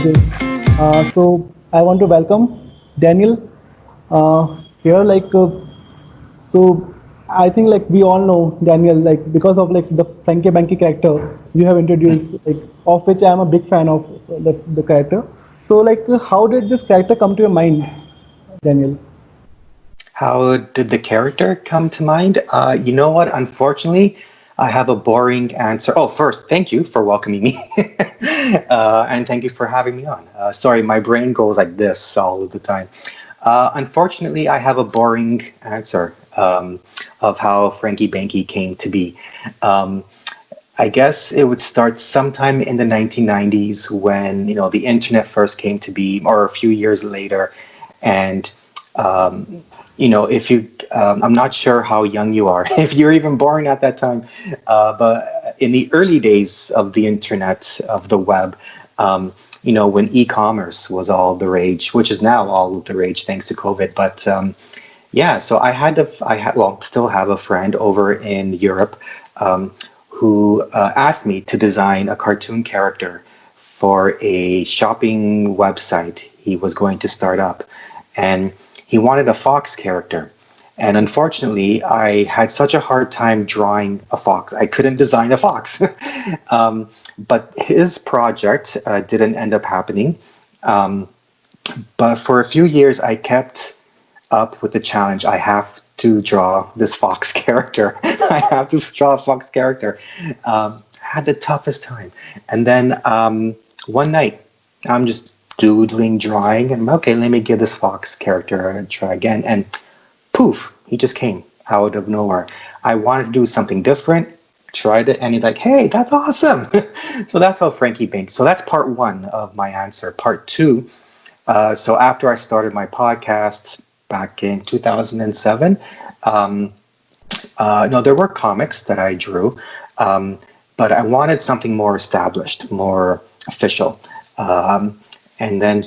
Okay. So I want to welcome Daniel here. So I think like we all know Daniel, like because of like the Frankie Banky character you have introduced, like of which I am a big fan of the character. So how did this character come to your mind, Daniel? How did the character come to mind? You know what? Unfortunately, I have a boring answer. Oh, first, thank you for welcoming me. And thank you for having me on. Sorry, my brain goes like this all of the time. Unfortunately, I have a boring answer of how Frankie Banky came to be. Um, I guess it would start sometime in the 1990s when the internet first came to be, or a few years later, and if you, I'm not sure how young you are, if you're even born at that time, but in the early days of the internet, of the web, when e-commerce was all the rage, which is now all the rage thanks to COVID, but yeah, so well, still have a friend over in Europe um, who asked me to design a cartoon character for a shopping website he was going to start up. And he wanted a fox character. And unfortunately, I had such a hard time drawing a fox. I couldn't design a fox. But his project didn't end up happening. Um, but for a few years, I kept up with the challenge. I have to draw this fox character. I have to draw a fox character. Had the toughest time. And then one night, I'm just doodling, drawing, and okay, let me give this fox character a try again. And poof, he just came out of nowhere. I wanted to do something different, tried it, and he's like, hey, that's awesome. So that's how Frankie Banks. So that's part one of my answer. Part two, so after I started my podcast back in 2007, um, no, there were comics that I drew, um, but I wanted something more established, more official. And then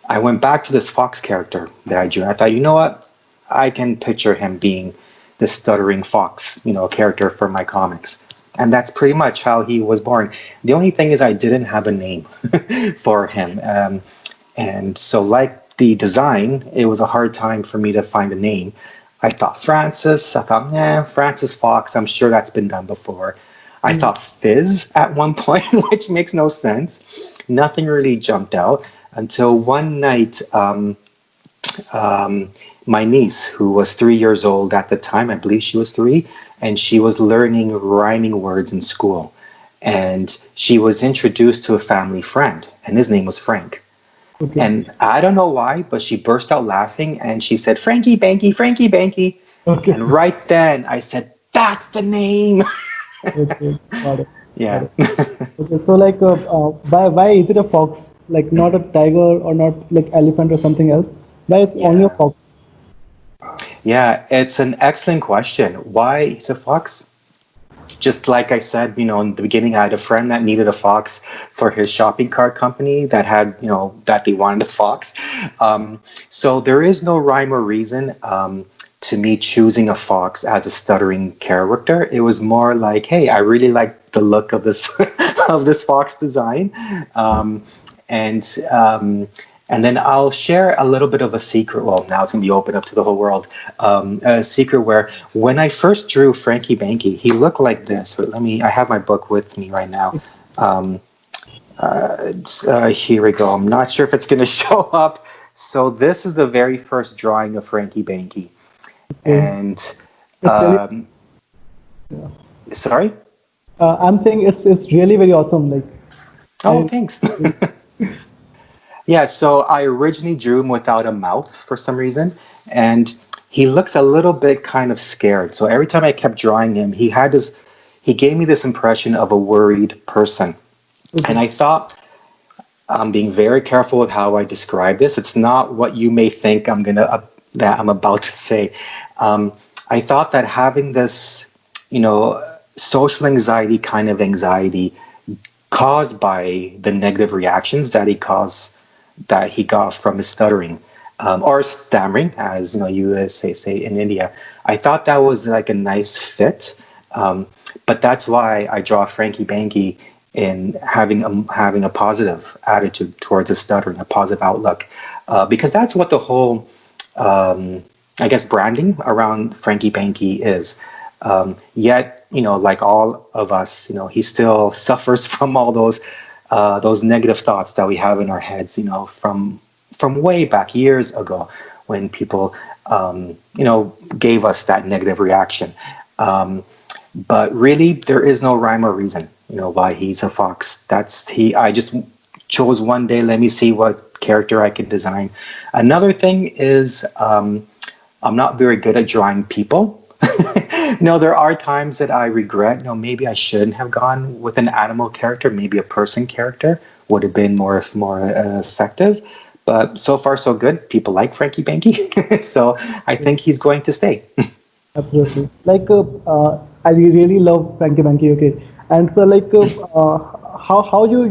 I went back to this Fox character that I drew. I thought, you know what? I can picture him being the stuttering fox, character for my comics. And that's pretty much how he was born. The only thing is I didn't have a name for him. And so like the design, it was a hard time for me to find a name. I thought Francis. I thought, Francis Fox. I'm sure that's been done before. I Hmm. thought Fizz at one point, which makes no sense. Nothing really jumped out until one night, um, my niece, who was 3 years old at the time, I believe she was three, and she was learning rhyming words in school. And she was introduced to a family friend, and his name was Frank. Okay. And I don't know why, but she burst out laughing and she said, Frankie Banky, Frankie Banky. Okay. And right then I said, that's the name. Okay. Got it. Got Yeah. it. Okay. So why is it a fox? Like not a tiger or not like elephant or something else? Why it's only a Yeah. fox? Yeah. It's an excellent question. Why is a fox? Just like I said, in the beginning, I had a friend that needed a fox for his shopping cart company that had, that they wanted a fox. So there is no rhyme or reason to me choosing a fox as a stuttering character. It was more like, hey, I really like the look of this of this fox design, and and then I'll share a little bit of a secret. Well, now it's gonna be open up to the whole world. A secret where when I first drew Frankie Banky, he looked like this. But I have my book with me right now. Um, Here we go. I'm not sure if it's gonna show up. So this is the very first drawing of Frankie Banky. Okay. And It's really. Yeah. sorry. I'm saying it's really very awesome. Like Oh, I. thanks. Yeah, so I originally drew him without a mouth for some reason, and he looks a little bit kind of scared. So every time I kept drawing him, he gave me this impression of a worried person. And Okay. I thought I'm being very careful with how I describe this. It's not what you may think that I'm about to say. I thought that having this, social anxiety kind of anxiety caused by the negative reactions that he got from his stuttering or stammering, as you say in India. I thought that was like a nice fit, but that's why I draw Frankie Banky in having a positive attitude towards the stuttering, a positive outlook, because that's what the whole I guess branding around Frankie Panky is. Yet, like all of us, he still suffers from all those negative thoughts that we have in our heads, from way back years ago when people, gave us that negative reaction. Um, but really, there is no rhyme or reason, why he's a fox. I just chose one day. Let me see what character I can design. Another thing is, I'm not very good at drawing people. No, there are times that I regret. No, maybe I shouldn't have gone with an animal character. Maybe a person character would have been more effective. But so far, so good. People like Frankie Banky, so I think he's going to stay. Absolutely. I really love Frankie Banky. Okay, and so how you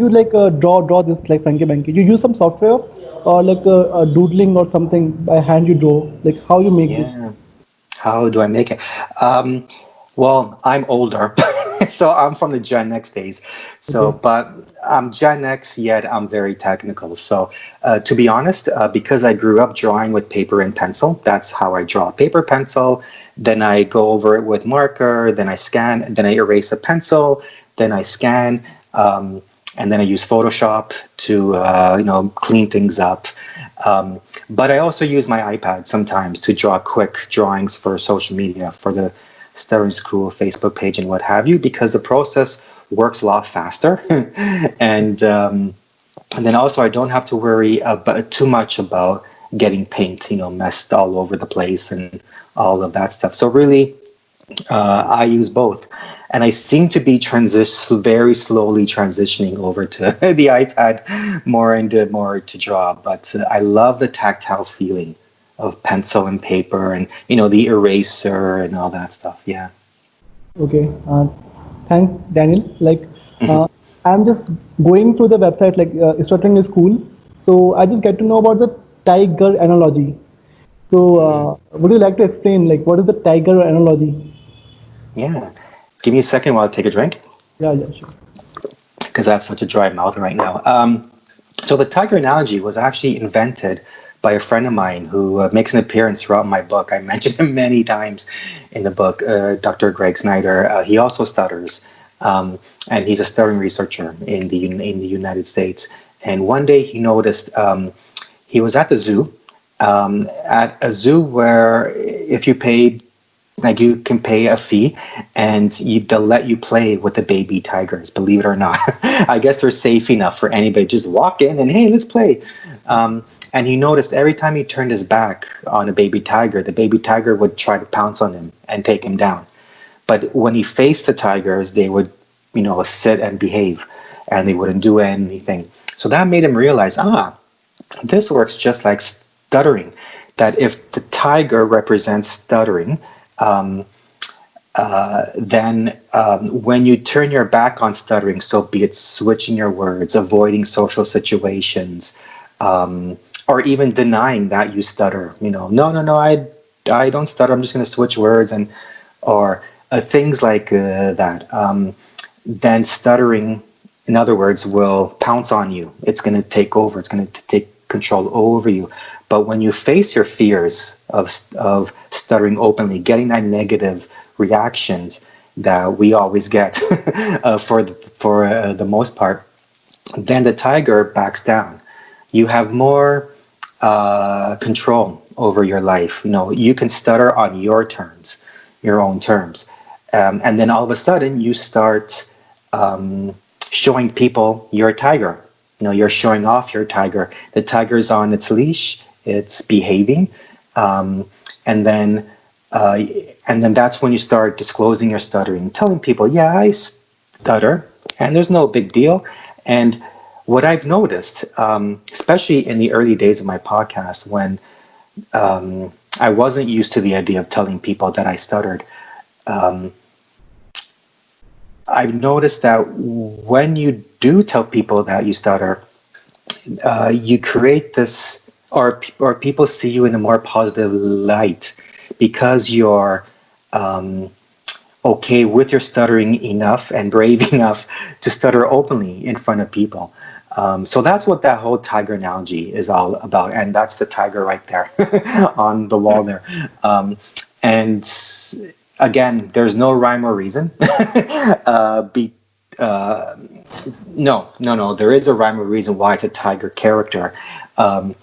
draw this like Frankie Banky? You use some software or doodling or something by hand you draw. Like how you make this? Yeah. How do I make it? Um, well, I'm older, so I'm from the Gen X days. So, Okay, but I'm Gen X, yet I'm very technical. So, to be honest, because I grew up drawing with paper and pencil, that's how I draw. Paper, pencil, then I go over it with marker, then I scan, then I erase the pencil, then I scan, and then I use Photoshop to, clean things up. But I also use my iPad sometimes to draw quick drawings for social media, for the Stuttering School Facebook page and what have you, because the process works a lot faster. and and then also I don't have to worry about too much about getting paint, messed all over the place and all of that stuff. So really, I use both, and I seem to be very slowly transitioning over to the iPad more and more to draw. But I love the tactile feeling of pencil and paper, and the eraser and all that stuff. Yeah. okay. Thanks, Daniel. Mhm. Uh, I'm just going to the website starting a school, so I just get to know about the tiger analogy. So, Mm. would you like to explain what is the tiger analogy? Yeah. Give me a second while I take a drink, Yeah, yeah, sure. because I have such a dry mouth right now. So the tiger analogy was actually invented by a friend of mine who makes an appearance throughout my book. I mentioned him many times in the book, Dr. Greg Snyder. He also stutters, and he's a stuttering researcher in the United States. And one day he noticed he was at the zoo, at a zoo where if you pay like you can pay a fee and they'll let you play with the baby tigers, believe it or not. I guess they're safe enough for anybody to just walk in and, hey, let's play. And he noticed every time he turned his back on a baby tiger, the baby tiger would try to pounce on him and take him down. But when he faced the tigers, they would, sit and behave, and they wouldn't do anything. So that made him realize, this works just like stuttering. That if the tiger represents stuttering, um, then when you turn your back on stuttering, so be it switching your words, avoiding social situations, or even denying that you stutter, no, no, no, I don't stutter. I'm just going to switch words, or things like that. Then stuttering, in other words, will pounce on you. It's going to take over. It's going to take control over you. But when you face your fears of stuttering openly, getting that negative reactions that we always get for the most part, then the tiger backs down. You have more control over your life. You can stutter on your terms, your own terms, and then all of a sudden you start showing people your tiger. You're showing off your tiger. The tiger's on its leash. It's behaving, um, and then uh, and then that's when you start disclosing your stuttering, telling people, "Yeah, I stutter, and there's no big deal." And what I've noticed, especially in the early days of my podcast, when I wasn't used to the idea of telling people that I stuttered, I've noticed that when you do tell people that you stutter, you create this, or people see you in a more positive light because you're okay with your stuttering enough and brave enough to stutter openly in front of people. So that's what that whole tiger analogy is all about, and that's the tiger right there on the wall there. Um, and again, there's no rhyme or reason. Be No, no, no. There is a rhyme or reason why it's a tiger character. Um,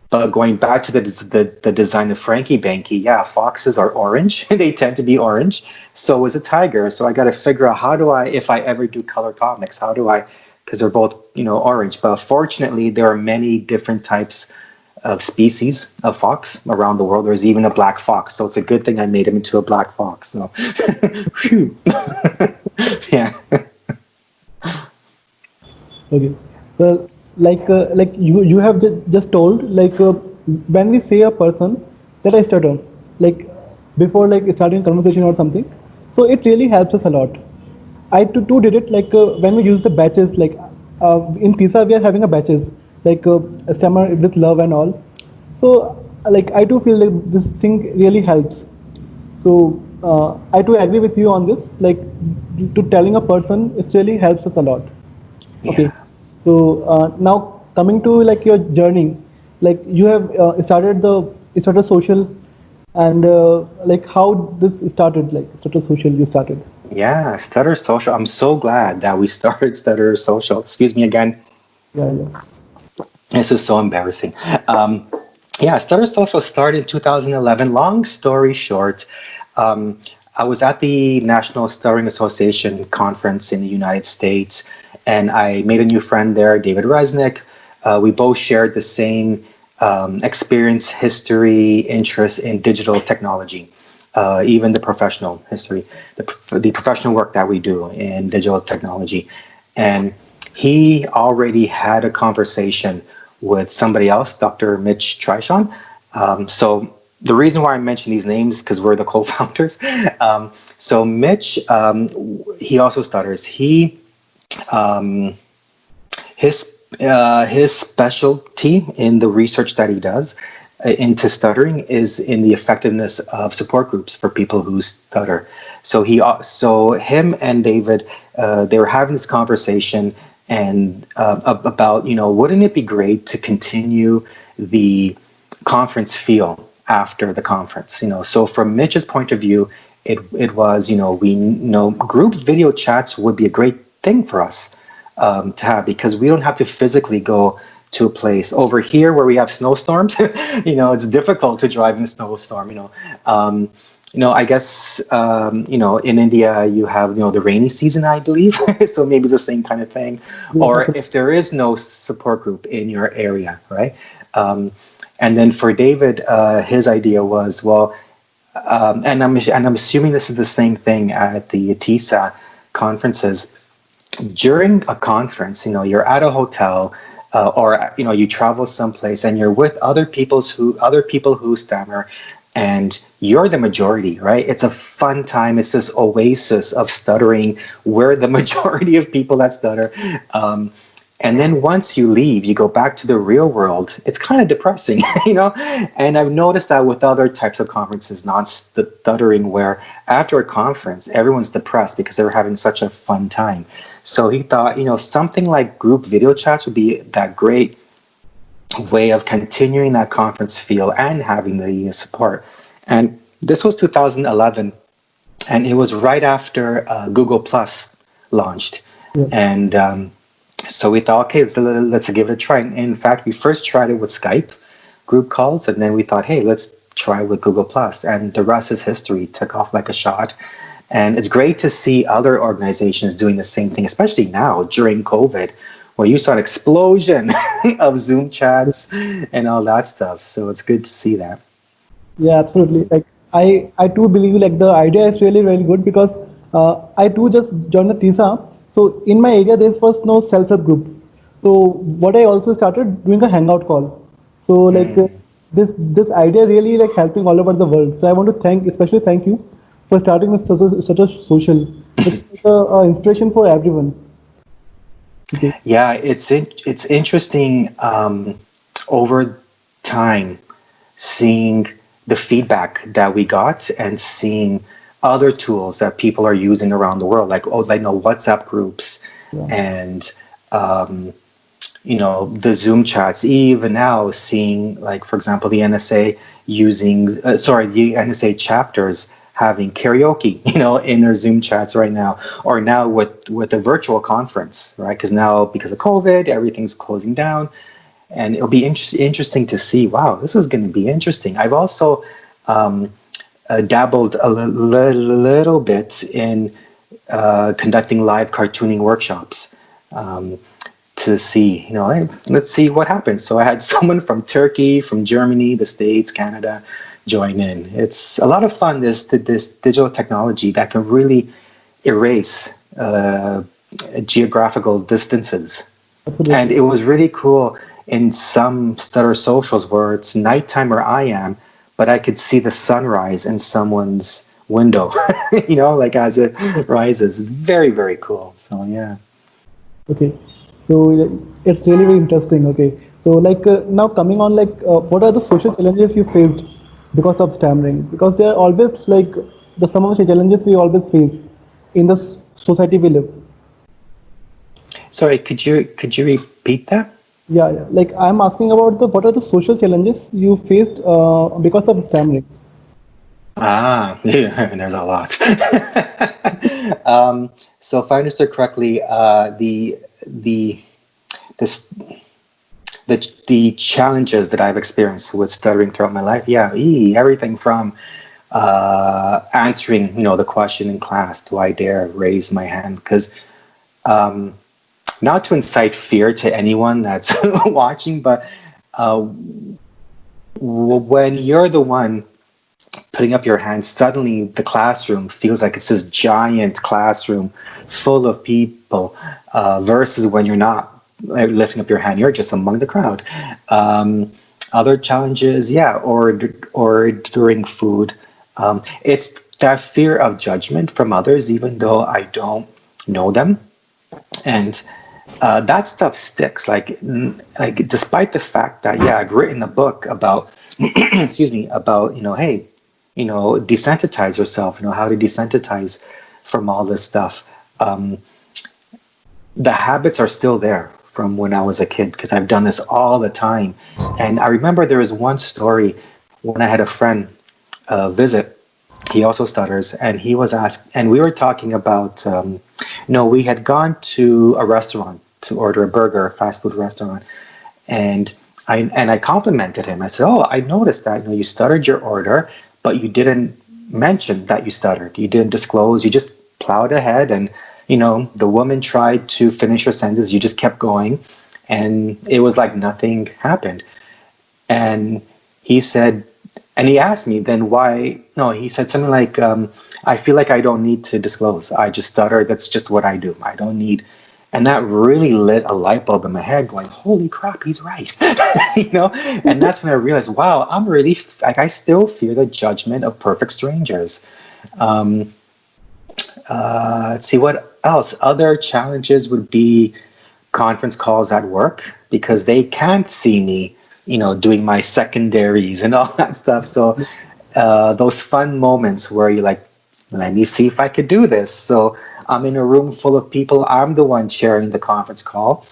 but going back to the design of Frankie Banky, yeah, foxes are orange. They tend to be orange. So is a tiger. So I got to figure out how do I, if I ever do color comics, how do I, because they're both orange. But fortunately, there are many different types of species of fox around the world. There's even a black fox. So it's a good thing I made him into a black fox. So, phew. Yeah. Okay. So, like you have just told, when we say a person that I stutter, like before like starting a conversation or something, so it really helps us a lot. I too did it when we use the batches, in pizza we are having a batches, a stammer with love and all. So like I too feel like this thing really helps. So I too agree with you on this. Like to telling a person, it really helps us a lot. Okay. Yeah. So now coming to like your journey, like you have started social, and like how this started, like started social you started. Yeah, Stutter Social. I'm so glad that we started Stutter Social. Excuse me again. Yeah, yeah, This is so embarrassing. Um, yeah, Stutter Social started in 2011. Long story short, um, I was at the National Stuttering Association conference in the United States, and I made a new friend there, David Resnick. We both shared the same experience, history, interest in digital technology, even the professional history, the professional work that we do in digital technology. And he already had a conversation with somebody else, Dr. Mitch Trishon. So the reason why I mention these names because we're the co-founders. So Mitch, he also stutters. His specialty in the research that he does into stuttering is in the effectiveness of support groups for people who stutter. So him and David, they were having this conversation and about wouldn't it be great to continue the conference feel after the conference. So from Mitch's point of view, it was group video chats would be a great thing for us to have because we don't have to physically go to a place over here where we have snowstorms. It's difficult to drive in a snowstorm. I guess in India you have the rainy season, I believe. So maybe it's the same kind of thing. yeah, Or absolutely. if there is no support group in your area, right? Um, and then for David, his idea was well, and I'm assuming this is the same thing at the TISA conferences during a conference, you're at a hotel or you travel someplace and you're with other people who stammer and you're the majority, right? It's a fun time. It's this oasis of stuttering. We're the majority of people that stutter. Um, and then once you leave, you go back to the real world. It's kind of depressing, And I've noticed that with other types of conferences, non-stuttering, where after a conference, everyone's depressed because they were having such a fun time. So he thought, something like group video chats would be that great way of continuing that conference feel and having the support. And this was 2011, and it was right after Google Plus launched. Yeah. And so we thought, okay, let's give it a try. And in fact, we first tried it with Skype group calls, and then we thought, hey, let's try with Google Plus. And the rest is history. It took off like a shot. And it's great to see other organizations doing the same thing, especially now during COVID, where you saw an explosion of Zoom chats and all that stuff. So it's good to see that. Yeah, absolutely. Like I too believe like the idea is really really good because I too just joined the TISA. So in my area there was no self-help group. So what I also started doing a hangout call. So this idea really like helping all over the world. So I want to especially thank you for starting this such a social. It's like a inspiration for everyone. Okay. Yeah, it's interesting over time seeing the feedback that we got and seeing other tools that people are using around the world, like, oh, like, no, WhatsApp groups Yeah. and um, the Zoom chats. Even now, seeing, like, for example, the NSA using the NSA chapters having karaoke, in their Zoom chats right now, or now with a virtual conference, right? Because now, because of COVID, everything's closing down, and it'll be interesting to see. Wow, this is going to be interesting. I've also dabbled a little bit in conducting live cartooning workshops, to see, hey, let's see what happens. So I had someone from Turkey, from Germany, the States, Canada, join in. It's a lot of fun. This digital technology that can really erase geographical distances. And Absolutely. it was really cool in some Stutter socials where it's nighttime where I am, but I could see the sunrise in someone's window, like as it rises. It's very, very cool. So, yeah. Okay. So it's really very interesting. Okay. So now coming on, what are the social challenges you faced because of stammering? Because there are always the some of the challenges we always face in the society we live. Sorry, could you repeat that? Yeah, yeah. Like I'm asking about the what are the social challenges you faced because of stammering? Ah, yeah, there's a lot. So if I understood correctly, the this the challenges that I've experienced with stuttering throughout my life, yeah, everything from answering, the question in class, do I dare raise my hand? Because not to incite fear to anyone that's watching, but uh, when you're the one putting up your hand, suddenly the classroom feels like it's this giant classroom full of people, versus when you're not lifting up your hand, you're just among the crowd. Um, Other challenges, yeah, or during food, it's that fear of judgment from others, even though I don't know them, and that stuff sticks. Like despite the fact that, yeah, I've written a book about, excuse me, about, hey, desensitize yourself, how to desensitize from all this stuff. Um, the habits are still there from when I was a kid because I've done this all the time. And I remember there was one story when I had a friend visit. He also stutters, and he was asked, and we were talking about, no, we had gone to a restaurant to order a burger, a fast food restaurant, and I complimented him. I said, "Oh, I noticed that you stuttered your order, but you didn't mention that you stuttered. You didn't disclose. You just plowed ahead, and the woman tried to finish her sentence. You just kept going, and it was like nothing happened." And he said, and he asked me then why. No, he said something like, "I feel like I don't need to disclose. I just stutter. That's just what I do. I don't need." And that really lit a light bulb in my head, going, "Holy crap, he's right!" And that's when I realized, wow, I'm really like I still fear the judgment of perfect strangers. Um, let's see what else. Other challenges would be conference calls at work because they can't see me, doing my secondaries and all that stuff. So those fun moments where you're like, let me see if I could do this. So I'm in a room full of people. I'm the one chairing the conference call.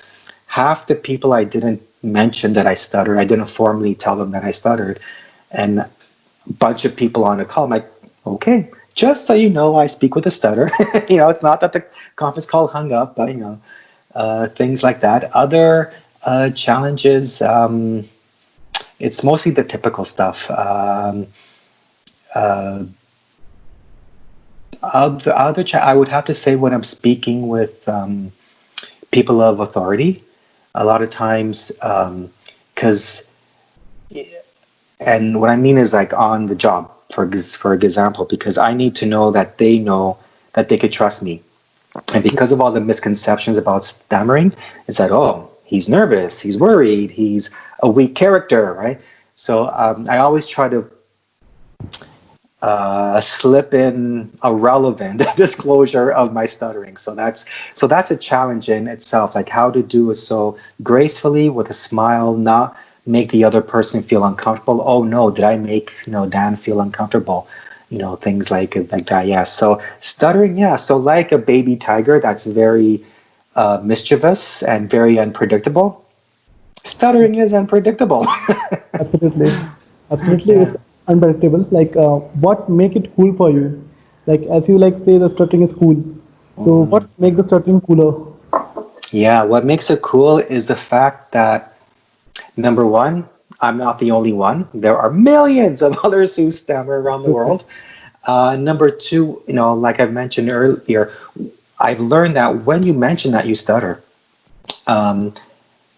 Half the people I didn't mention that I stuttered. I didn't formally tell them that I stuttered. And bunch of people on a call. I'm like, okay, just so you know, I speak with a stutter. It's not that the conference call hung up, but things like that. Other challenges, it's mostly the typical stuff. Uh, I would have to say when I'm speaking with people of authority, a lot of times, because and what I mean is like on the job, for example, because I need to know that they know that they could trust me. And because of all the misconceptions about stammering, it's like, oh, he's nervous, he's worried, he's a weak character, right? So I always try to slip in a relevant disclosure of my stuttering. So that's a challenge in itself, like how to do it so gracefully with a smile, not make the other person feel uncomfortable. Oh no, did I make Dan feel uncomfortable? things like that. Yeah. So stuttering, yeah. So like a baby tiger that's very mischievous and very unpredictable. Stuttering is unpredictable. Absolutely. Absolutely, it's Yeah. unpredictable. Like, what make it cool for you? Like, as you like say, the stuttering is cool. So, what make the stuttering cooler? Yeah. What makes it cool is the fact that number one, I'm not the only one. There are millions of others who stammer around the Absolutely. world. Number two, like I've mentioned earlier, I've learned that when you mention that you stutter, um,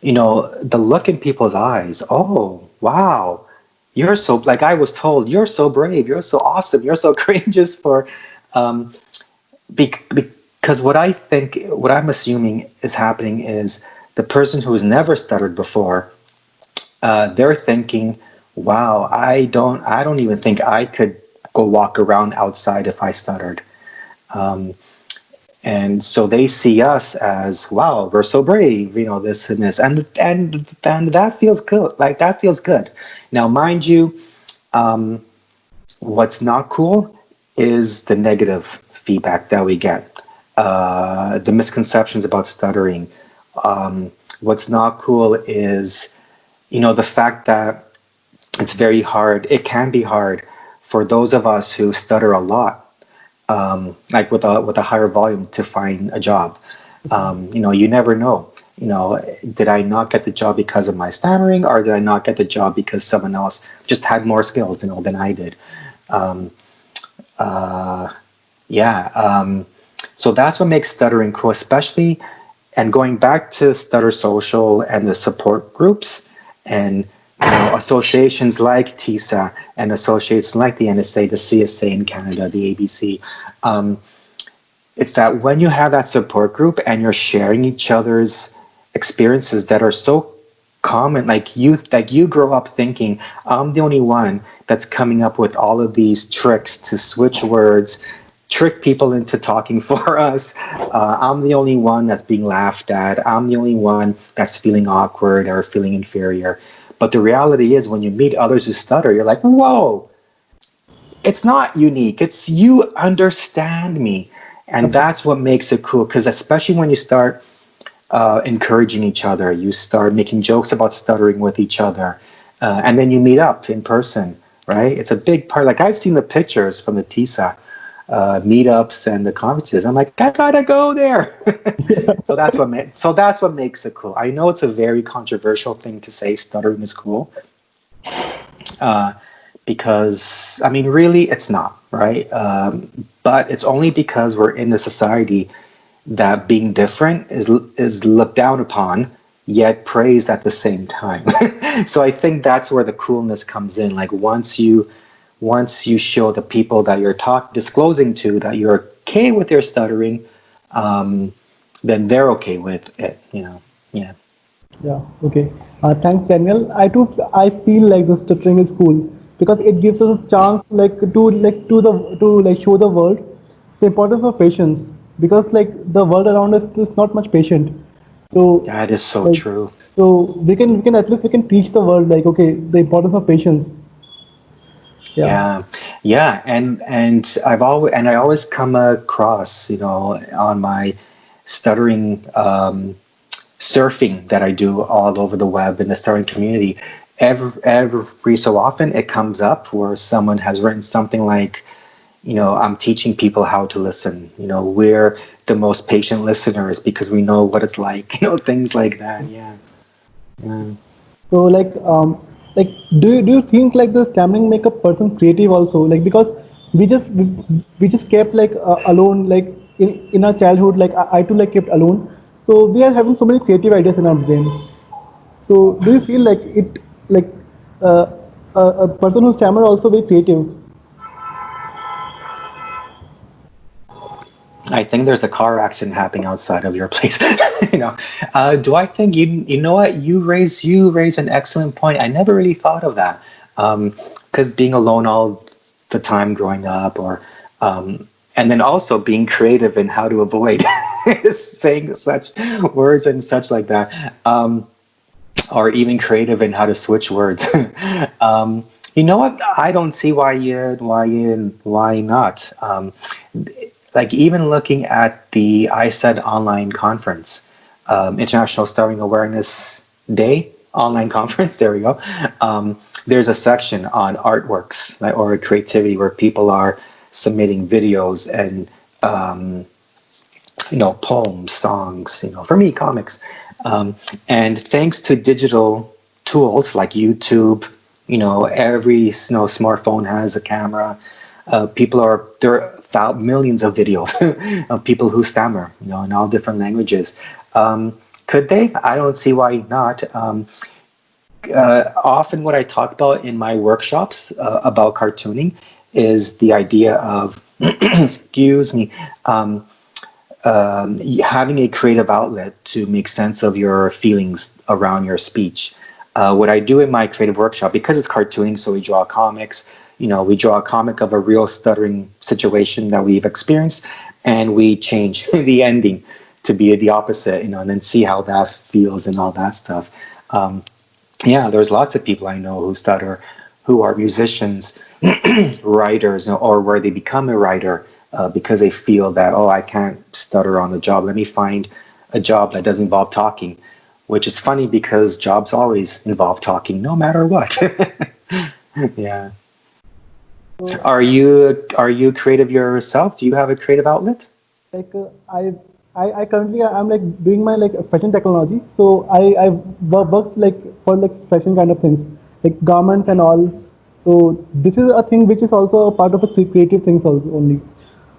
the look in people's eyes, oh, wow, you're so, like I was told, you're so brave, you're so awesome, you're so courageous for, um, because what I'm assuming is happening is the person who's never stuttered before, they're thinking, wow, I don't even think I could go walk around outside if I stuttered. Um, and so they see us as, wow, we're so brave, this and this, and that feels good. Like that feels good. Now, mind you, um, what's not cool is the negative feedback that we get, the misconceptions about stuttering. Um, what's not cool is, the fact that it's very hard. It can be hard for those of us who stutter a lot, like with a higher volume to find a job. You never know. Did I not get the job because of my stammering, or did I not get the job because someone else just had more skills, than I did? Um, yeah. So that's what makes stuttering cool, especially, and going back to Stutter Social and the support groups, and associations like TISA and associations like the NSA, the CSA in Canada, the ABC. Um, it's that when you have that support group and you're sharing each other's experiences that are so common, like you grow up thinking I'm the only one that's coming up with all of these tricks to switch words, trick people into talking for us. I'm the only one that's being laughed at. I'm the only one that's feeling awkward or feeling inferior. But the reality is, when you meet others who stutter, you're like, whoa, it's not unique. It's you understand me. And Absolutely. that's what makes it cool. Because especially when you start encouraging each other, you start making jokes about stuttering with each other, and then you meet up in person, right? It's a big part. Like I've seen the pictures from the TISA meetups and the conferences. I'm like, I gotta go there. So that's what makes it cool. I know it's a very controversial thing to say. Stuttering is cool, uh, because I mean, really, it's not, right? But it's only because we're in a society that being different is looked down upon, yet praised at the same time. So I think that's where the coolness comes in. Like once you show the people that you're disclosing to that you're okay with their stuttering, um, then they're okay with it. Yeah. Yeah. Okay. Thanks, Daniel. I feel like the stuttering is cool because it gives us a chance to show the world the importance of patience, because like the world around us is not much patient. So That is so like true. so we can at least we can teach the world like, okay, the importance of patience. Yeah. Yeah, yeah, and I always come across, on my stuttering surfing that I do all over the web in the stuttering community. Every so often, it comes up where someone has written something like, I'm teaching people how to listen. We're the most patient listeners because we know what it's like. Things like that. Yeah. Yeah. So like do you think like the stammering make a person creative also? Like because we just we just kept like alone like in our childhood, like I too like kept alone. So we are having so many creative ideas in our brain. So do you feel like it like uh, a person who stammer also very creative? I think there's a car accident happening outside of your place. you know, do I think you know what you raise an excellent point. I never really thought of that, because being alone all the time growing up, or and then also being creative in how to avoid saying such words and such like that. Or even creative in how to switch words. um, You know what? I don't see why not. Like even looking at the ISED online conference, International Stuttering Awareness Day online conference. There we go. There's a section on artworks like, or creativity where people are submitting videos and poems, songs. For me, comics. And thanks to digital tools like YouTube, every smartphone has a camera. There are millions of videos of people who stammer, in all different languages. Could they? I don't see why not. Often, what I talk about in my workshops about cartooning is the idea of, excuse me, having a creative outlet to make sense of your feelings around your speech. What I do in my creative workshop, because it's cartooning, so we draw comics, we draw a comic of a real stuttering situation that we've experienced, and we change the ending to be the opposite, and then see how that feels and all that stuff. Yeah, there's lots of people I know who stutter, who are musicians, writers, or where they become a writer because they feel that, oh, I can't stutter on the job. Let me find a job that doesn't involve talking, which is funny because jobs always involve talking, no matter what. Yeah. So Are you creative yourself? Do you have a creative outlet? like I currently I'm like doing my like fashion technology. So I works like for like fashion kind of things, like garments and all. So this is a thing which is also a part of a creative things also only.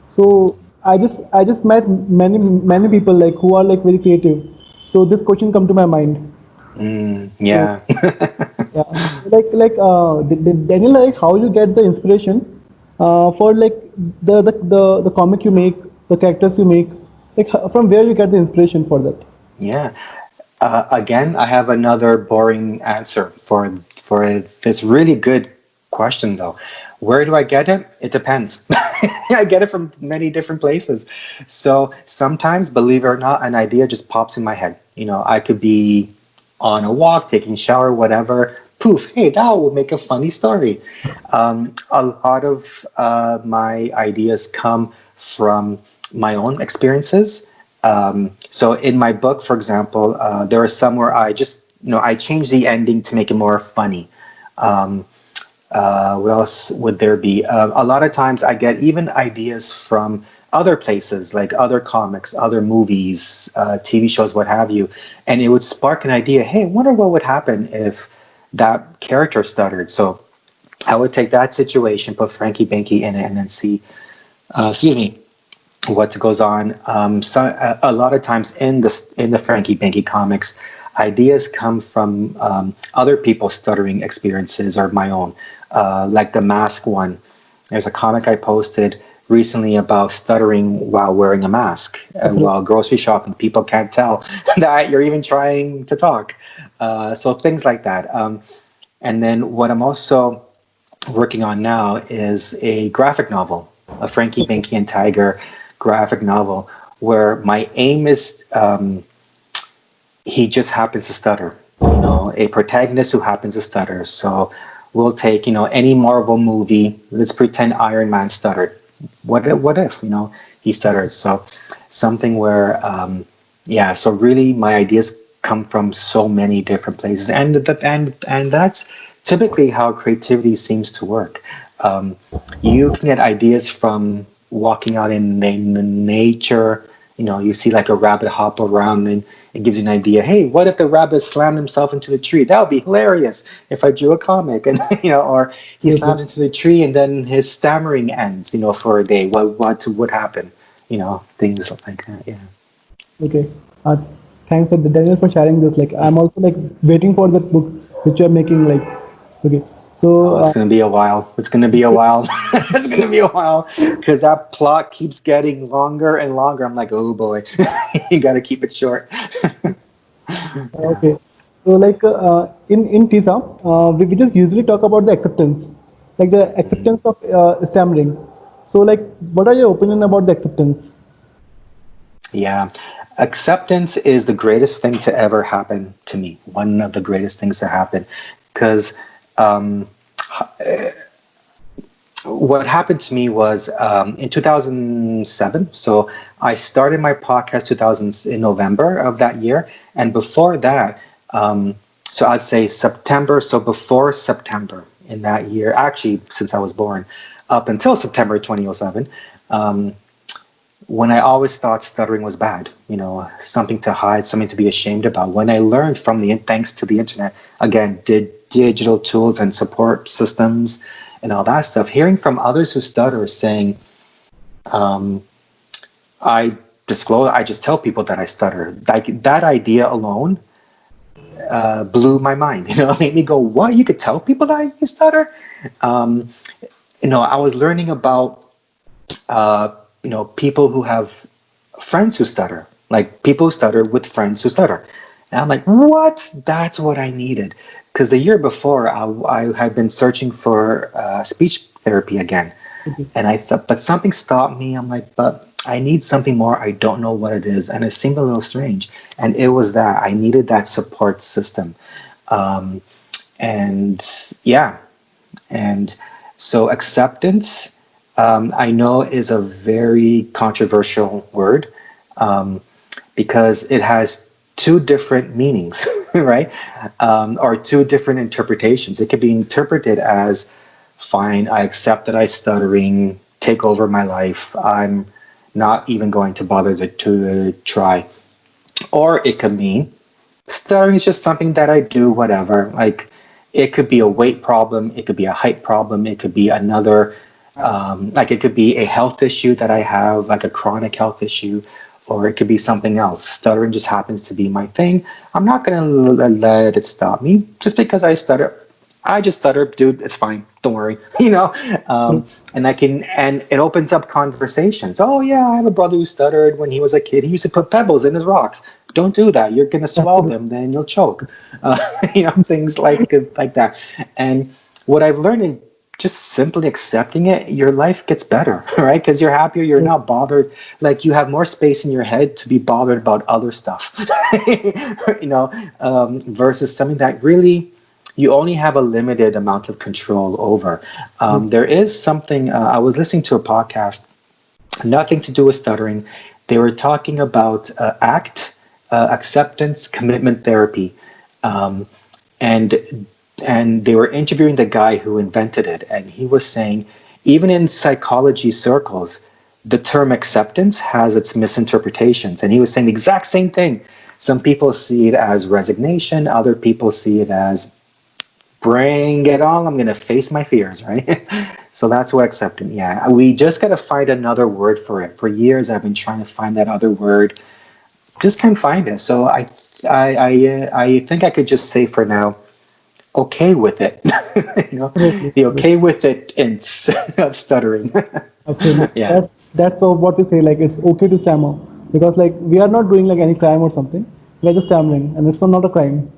So I just met many people like who are like very creative. So this question come to my mind. So Yeah. yeah, so Daniel, like how you get the inspiration for like the comic you make, the characters you make, like from where you get the inspiration for that? Yeah. Again, I have another boring answer for this really good question, though. Where do I get it? It depends. I get it from many different places. So sometimes, believe it or not, an idea just pops in my head. I could be on a walk, taking a shower, whatever. Poof! Hey, that will make a funny story. A lot of my ideas come from my own experiences. So in my book, for example, there are some where I just, I change the ending to make it more funny. What else would there be? A lot of times I get even ideas from other places, like other comics, other movies, TV shows, what have you. And it would spark an idea. Hey, I wonder what would happen if that character stuttered. So I would take that situation, put Frankie Banky in it, and then see, excuse me, what goes on. A lot of times in the Frankie Banky comics, ideas come from other people's stuttering experiences or my own. Like the mask one. There's a comic I posted recently about stuttering while wearing a mask Absolutely. while grocery shopping. People can't tell that you're even trying to talk. So things like that. And then what I'm also working on now is a graphic novel, a Frankie Binky and Tiger graphic novel, where my aim is he just happens to stutter. A protagonist who happens to stutter. So we'll take any Marvel movie. Let's pretend Iron Man stuttered. What if he stuttered? So something where yeah. So really, my ideas come from so many different places, and that's typically how creativity seems to work. Um, you can get ideas from walking out in nature. You see like a rabbit hop around, and it gives you an idea. Hey, what if the rabbit slammed himself into the tree? That would be hilarious if I drew a comic, and or he Yes, yes. slams into the tree, and then his stammering ends. For a day. What would happen? Things like that. Yeah. Okay. Thanks for Daniel for sharing this. Like I'm also like waiting for that book which you're making. Like okay. So Oh, it's gonna be a while. It's gonna be a while. It's gonna be a while because that plot keeps getting longer and longer. I'm like, oh boy, you gotta keep it short. Yeah. okay. So like in TISA, we just usually talk about the acceptance, like the acceptance of stammering. So like, what are your opinion about the acceptance? Yeah. Acceptance is the greatest thing to ever happen to me. One of the greatest things to happen. Because What happened to me was in 2007. So I started my podcast 2000 in November of that year, and before that, um, so I'd say September. So before September in that year, actually, since I was born, up until September 2007. Um, when I always thought stuttering was bad, something to hide, something to be ashamed about. When I learned from thanks to the internet, again, did digital tools and support systems and all that stuff, hearing from others who stutter saying, um, I I just tell people that I stutter. Like that idea alone blew my mind. It made me go, what? You could tell people that you stutter? Um, I was learning about uh, people who have friends who stutter, like people who stutter with friends who stutter. And I'm like, what? That's what I needed. Because the year before, I had been searching for speech therapy again. Okay. And I thought, but something stopped me. I'm like, but I need something more. I don't know what it is. And it seemed a little strange. And it was that I needed that support system. Um, and yeah, and so acceptance, I know, is a very controversial word um, because it has two different meanings, right? Or two different interpretations. It could be interpreted as, fine, I accept that I'm stuttering, take over my life. I'm not even going to bother to try. Or it could mean stuttering is just something that I do, whatever. Like it could be a weight problem, it could be a height problem, it could be another, like it could be a health issue that I have, like a chronic health issue, or it could be something else. Stuttering just happens to be my thing. I'm not going to let it stop me just because I stutter. I just stutter, dude. It's fine. Don't worry. True. And and it opens up conversations. Oh yeah, I have a brother who stuttered when he was a kid. He used to put pebbles in his rocks. Don't do that. You're gonna swallow Absolutely. them, then you'll choke. Things like that. And what I've learned in just simply accepting it, your life gets better, right? Because you're happier. You're Yes. not bothered. Like you have more space in your head to be bothered about other stuff, versus something that really you only have a limited amount of control over. Yes. There is something, I was listening to a podcast, nothing to do with stuttering. They were talking about ACT, acceptance commitment therapy. Um, and they were interviewing the guy who invented it, and he was saying, even in psychology circles, the term acceptance has its misinterpretations. And he was saying the exact same thing. Some people see it as resignation, other people see it as bring it on. I'm gonna face my fears, right? So that's what accepting. Yeah, we just gotta find another word for it. For years, I've been trying to find that other word. Just can't find it. So I think I could just say for now, okay with it. you know, Absolutely. be Yes. okay with it instead of stuttering. Absolutely. Yeah. That's what we say. Like it's okay to stammer because like we are not doing like any crime or something. We are just stammering, and it's not a crime.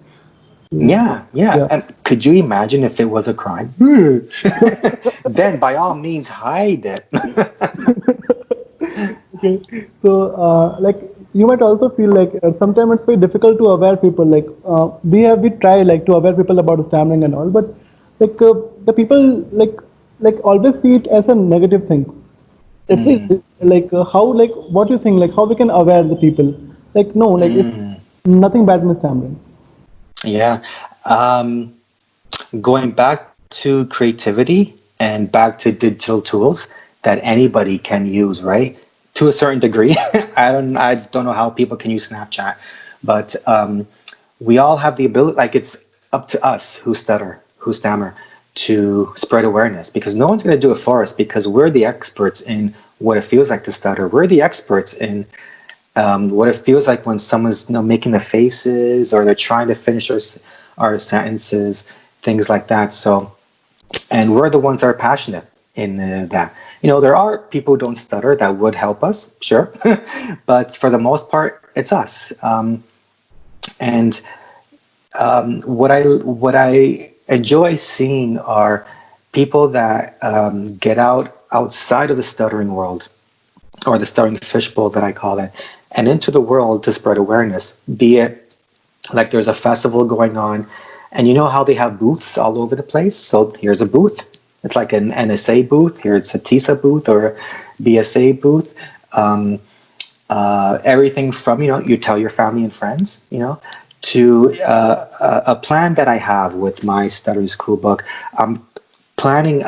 So, Yeah, yeah. yeah. And could you imagine if it was a crime? Then by all means hide it. Okay. So like you might also feel like sometimes it's very difficult to aware people. Like we try like to aware people about stammering and all, but like the people like always see it as a negative thing. It's Mm, like how like what you think like how we can aware the people like no like it's mm, nothing bad in stammering. yeah. Um, Going back to creativity and back to digital tools that anybody can use, right? To a certain degree. I don't know how people can use Snapchat, but we all have the ability, like it's up to us who stammer, to spread awareness because no one's going to do it for us because we're the experts in what it feels like to stutter. We're the experts in what it feels like when someone's making the faces or they're trying to finish our sentences, things like that. So, and we're the ones that are passionate in that. There are people who don't stutter that would help us, sure, but for the most part, it's us. And what I enjoy seeing are people that get outside of the stuttering world or the stuttering fishbowl that I call it, and into the world to spread awareness. Be it like there's a festival going on, And you know how they have booths all over the place? So here's a booth. It's like an NSA booth. Here it's a TISA booth or a BSA booth. Um, Everything from, you tell your family and friends, to a plan that I have with my Stuttering School book. I'm planning,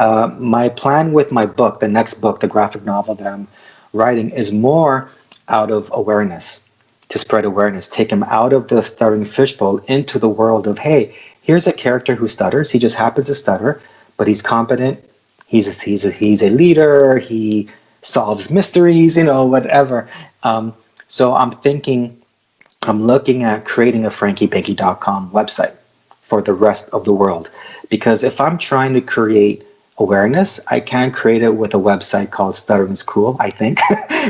my plan with my book, the next book, the graphic novel that I'm writing, is more out of awareness, to spread awareness, take him out of the stuttering fishbowl into the world of, hey, here's a character who stutters. He just happens to stutter, but he's competent. He's a leader. He solves mysteries, whatever. Um, so I'm looking at creating a frankiebanky.com website for the rest of the world. Because if I'm trying to create awareness, I can create it with a website called Stuttering's Cool, I think,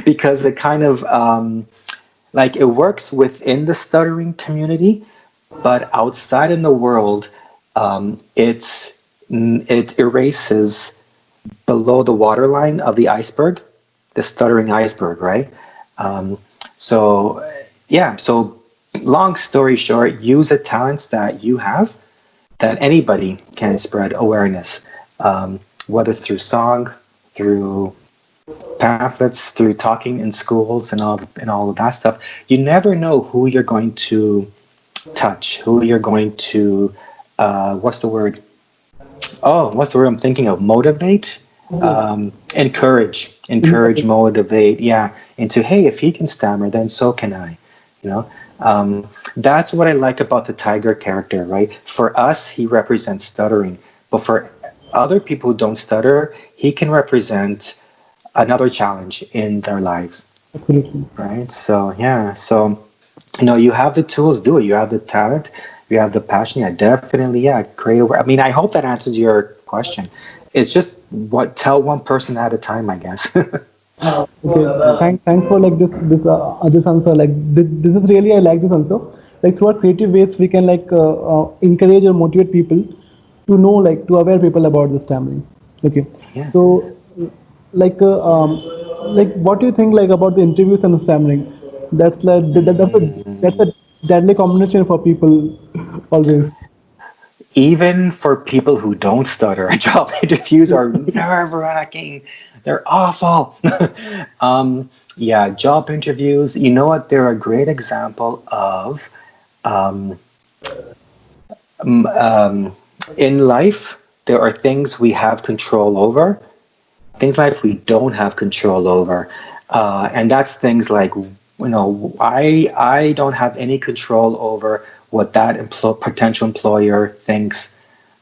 because it kind of like it works within the stuttering community, but outside in the world, it erases below the waterline of the iceberg, the stuttering iceberg, right? Um, so, yeah, so long story short, use the talents that you have, that anybody can spread awareness, whether it's through song, through pamphlets, through talking in schools and all of that stuff. You never know who you're going to touch, who you're going to, what's the word? Oh, what's the word I'm thinking of? Motivate, Okay. encourage, Incorrect. motivate. Yeah, into, hey, if he can stammer, then so can I. You know, that's what I like about the tiger character, right? For us, he represents stuttering, but for other people who don't stutter, he can represent another challenge in their lives, Absolutely. right? So yeah, so you have the tools, do it. You have the talent, you have the passion. Yeah, definitely. Yeah, create I mean, I hope that answers your question. It's just what tell one person at a time, I guess. Okay, thanks for like this answer. Like this is really I like this answer. Like through our creative ways, we can like encourage or motivate people to know like to aware people about this stammering. Okay, Yeah. so like like what do you think like about the interviews and the stammering? That's a deadly combination for people always. Even for people who don't stutter, job interviews are nerve wracking. They're awful. Yeah, job interviews. You know what? They're a great example of um, in life. There are things we have control over, things like we don't have control over, and that's things like, I don't have any control over what that potential employer thinks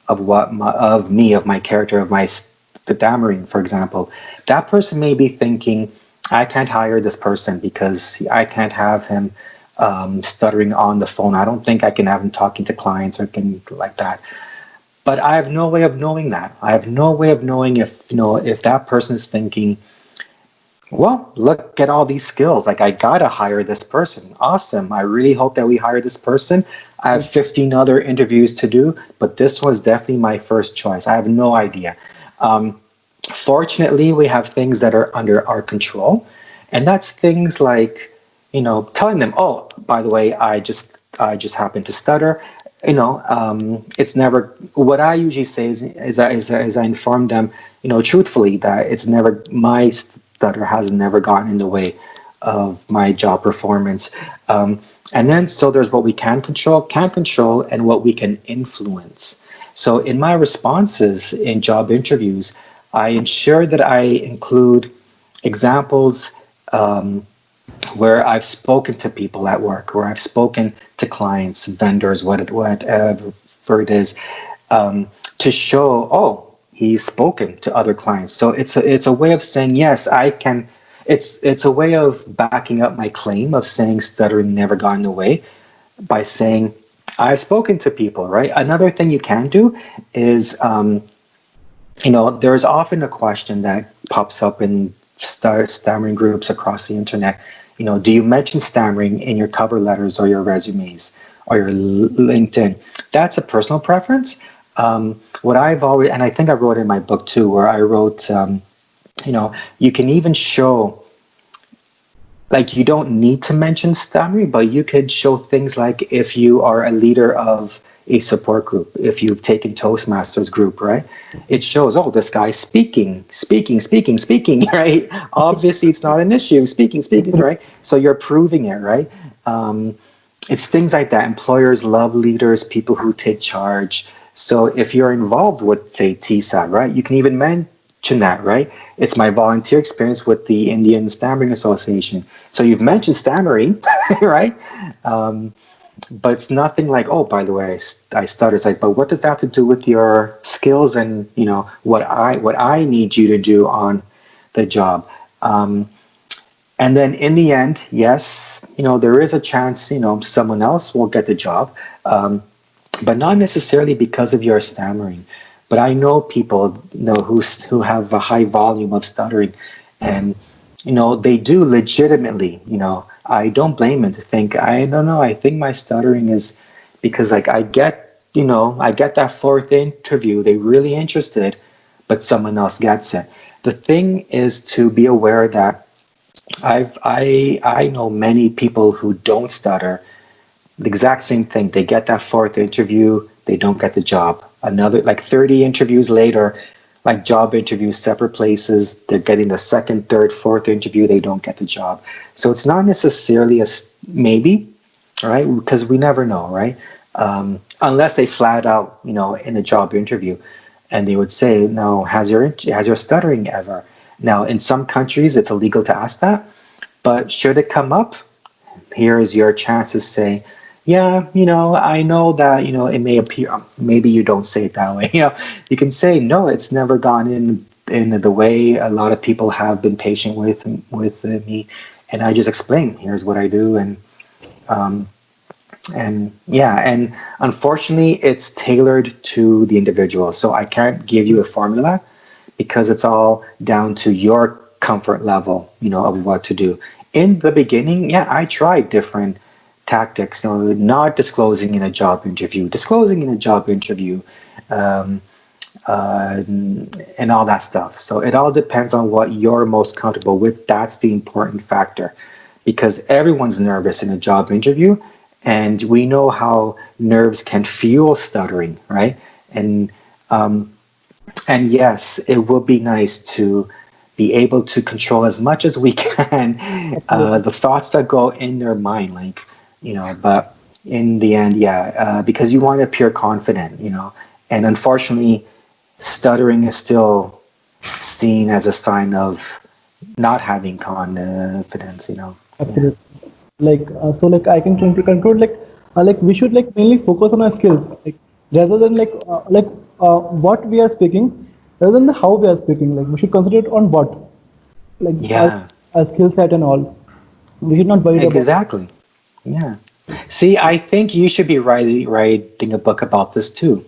of of me, of my character, of the Damarine, for example. That person may be thinking, I can't hire this person because I can't have him stuttering on the phone. I don't think I can have him talking to clients or anything like that. But I have no way of knowing that. I have no way of knowing if if that person is thinking, well, look at all these skills. Like, I gotta hire this person. Awesome. I really hope that we hire this person. I have 15 other interviews to do, but this was definitely my first choice. I have no idea. Fortunately, we have things that are under our control, and that's things like, telling them, oh, by the way, I just happen to stutter. It's never what I usually say is I inform them, truthfully, that it's never my stutter has never gotten in the way of my job performance. And then so there's what we can't control, and what we can influence. So in my responses in job interviews, I ensure that I include examples where I've spoken to people at work, where I've spoken to clients, vendors, whatever it is, to show, oh, he's spoken to other clients. So it's a way of saying, yes, I can. It's a way of backing up my claim of saying stuttering never got in the way by saying I've spoken to people. Right. Another thing you can do is there's often a question that pops up in stammering groups across the internet. Do you mention stammering in your cover letters or your resumes or your LinkedIn? That's a personal preference. What I've always, and I think I wrote in my book too, where I wrote, you can even show, like, you don't need to mention stammering, but you could show things like if you are a leader of a support group. If you've taken Toastmasters group, right? It shows, oh, this guy's speaking, right? Obviously, it's not an issue. Speaking, right? So you're proving it, right? It's things like that. Employers love leaders, people who take charge. So if you're involved with, say, TSAT, right, you can even mention that, right? It's my volunteer experience with the Indian Stammering Association. So you've mentioned stammering, right? But it's nothing like, oh, by the way, I stutter. It's like, but what does that have to do with your skills and what I need you to do on the job? And then in the end, yes, there is a chance, someone else will get the job, but not necessarily because of your stammering. But I know people, who have a high volume of stuttering, and they do legitimately. I don't blame them to think. I don't know. I think my stuttering is because like I get that fourth interview. They really interested, but someone else gets it. The thing is to be aware that I know many people who don't stutter, the exact same thing. They get that fourth interview, they don't get the job. Another like 30 interviews later, like job interviews, separate places, they're getting the second, third, fourth interview, they don't get the job. So it's not necessarily maybe, right? Because we never know, right? Unless they flat out, in a job interview, and they would say, "No, has your stuttering ever?" Now, in some countries, it's illegal to ask that, but should it come up, here is your chance to say, yeah, I know that, it may appear, maybe you don't say it that way. You can say, no, it's never gone in the way a lot of people have been patient with me. And I just explain, here's what I do. And yeah, and unfortunately, it's tailored to the individual. So I can't give you a formula because it's all down to your comfort level, of what to do. In the beginning, yeah, I tried different tactics, not disclosing in a job interview, disclosing in a job interview, um, and all that stuff. So it all depends on what you're most comfortable with. That's the important factor because everyone's nervous in a job interview, and we know how nerves can fuel stuttering, right? And and yes, it would be nice to be able to control as much as we can Absolutely. the thoughts that go in their mind, like, but in the end, yeah, because you want to appear confident, and unfortunately, stuttering is still seen as a sign of not having confidence. Yeah. Absolutely. So I can conclude like we should like mainly focus on our skills like rather than what we are speaking rather than how we are speaking. Like we should concentrate on what like Yeah, our skill set and all. We should not worry about. exactly. Yeah. See, I think you should be writing a book about this too.